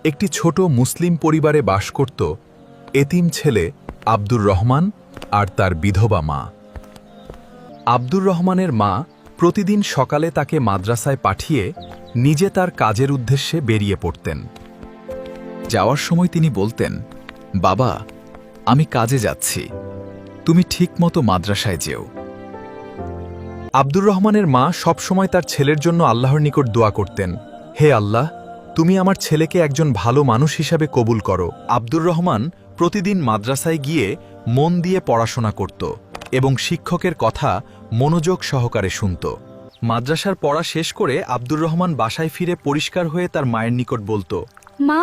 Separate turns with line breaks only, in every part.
একটি ছোট মুসলিম পরিবারে বাস করত এতিম ছেলে আব্দুর রহমান আর তার বিধবা মা। আব্দুর রহমানের মা প্রতিদিন সকালে তাকে মাদ্রাসায় পাঠিয়ে নিজে তার কাজের উদ্দেশ্যে বেরিয়ে পড়তেন। যাওয়ার সময় তিনি বলতেন, বাবা, আমি কাজে যাচ্ছি, তুমি ঠিকমতো মাদ্রাসায় যেও। আব্দুর রহমানের মা সবসময় তার ছেলের জন্য আল্লাহর নিকট দোয়া করতেন, হে আল্লাহ, তুমি আমার ছেলেকে একজন ভালো মানুষ হিসাবে কবুল করো। আব্দুর রহমান প্রতিদিন মাদ্রাসায় গিয়ে মন দিয়ে পড়াশোনা করত এবং শিক্ষকের কথা মনোযোগ সহকারে শুনত। মাদ্রাসার পড়া শেষ করে আব্দুর রহমান বাসায় ফিরে পরিষ্কার হয়ে তার মায়ের নিকট বলতো,
মা,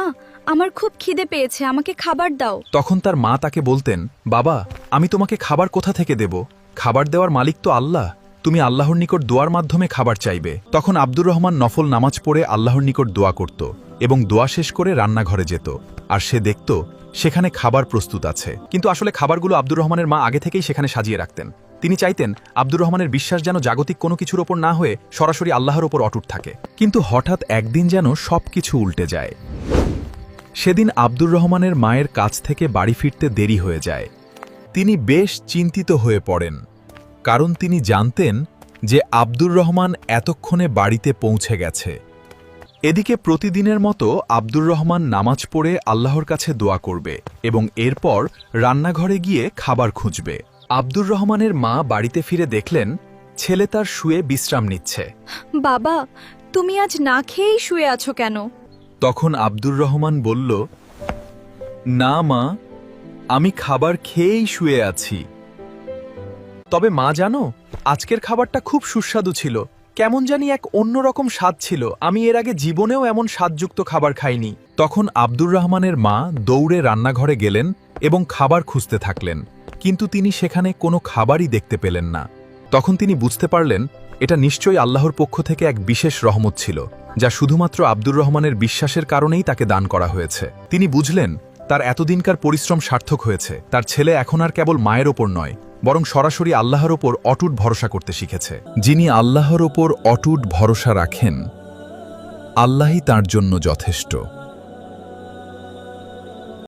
আমার খুব খিদে পেয়েছে, আমাকে খাবার দাও।
তখন তার মা তাকে বলতেন, বাবা, আমি তোমাকে খাবার কোথা থেকে দেব? খাবার দেওয়ার মালিক তো আল্লাহ, তুমি আল্লাহর নিকট দোয়ার মাধ্যমে খাবার চাইবে। তখন আব্দুর রহমান নফল নামাজ পড়ে আল্লাহর নিকট দোয়া করত এবং দোয়া শেষ করে রান্নাঘরে যেত, আর সে দেখত সেখানে খাবার প্রস্তুত আছে। কিন্তু আসলে খাবারগুলো আব্দুর রহমানের মা আগে থেকেই সেখানে সাজিয়ে রাখতেন। তিনি চাইতেন আব্দুর রহমানের বিশ্বাস যেন জাগতিক কোনো কিছুর ওপর না হয়ে সরাসরি আল্লাহর ওপর অটুট থাকে। কিন্তু হঠাৎ একদিন যেন সবকিছু উল্টে যায়। সেদিন আব্দুর রহমানের মায়ের কাছ থেকে বাড়ি ফিরতে দেরি হয়ে যায়। তিনি বেশ চিন্তিত হয়ে পড়েন, কারণ তিনি জানতেন যে আব্দুর রহমান এতক্ষণে বাড়িতে পৌঁছে গেছে। এদিকে প্রতিদিনের মতো আব্দুর রহমান নামাজ পড়ে আল্লাহর কাছে দোয়া করবে এবং এরপর রান্নাঘরে গিয়ে খাবার খুঁজবে। আব্দুর রহমানের মা বাড়িতে ফিরে দেখলেন ছেলে তার শুয়ে বিশ্রাম নিচ্ছে।
বাবা, তুমি আজ না খেয়েই শুয়ে আছো কেন?
তখন আব্দুর রহমান বলল, না মা, আমি খাবার খেয়েই শুয়ে আছি। তবে মা জানো, আজকের খাবারটা খুব সুস্বাদু ছিল, কেমন জানি এক অন্যরকম স্বাদ ছিল, আমি এর আগে জীবনেও এমন স্বাদযুক্ত খাবার খাইনি। তখন আব্দুর রহমানের মা দৌড়ে রান্নাঘরে গেলেন এবং খাবার খুঁজতে থাকলেন, কিন্তু তিনি সেখানে কোনো খাবারই দেখতে পেলেন না। তখন তিনি বুঝতে পারলেন এটা নিশ্চয়ই আল্লাহর পক্ষ থেকে এক বিশেষ রহমত ছিল, যা শুধুমাত্র আব্দুর রহমানের বিশ্বাসের কারণেই তাকে দান করা হয়েছে। তিনি বুঝলেন তার এতদিনকার পরিশ্রম সার্থক হয়েছে। তার ছেলে এখন আর কেবল মায়ের ওপর নয়, বরং সরাসরি আল্লাহর ওপর অটুট ভরসা করতে শিখেছে। যিনি আল্লাহর ওপর অটুট ভরসা রাখেন, আল্লাহই তার জন্য যথেষ্ট।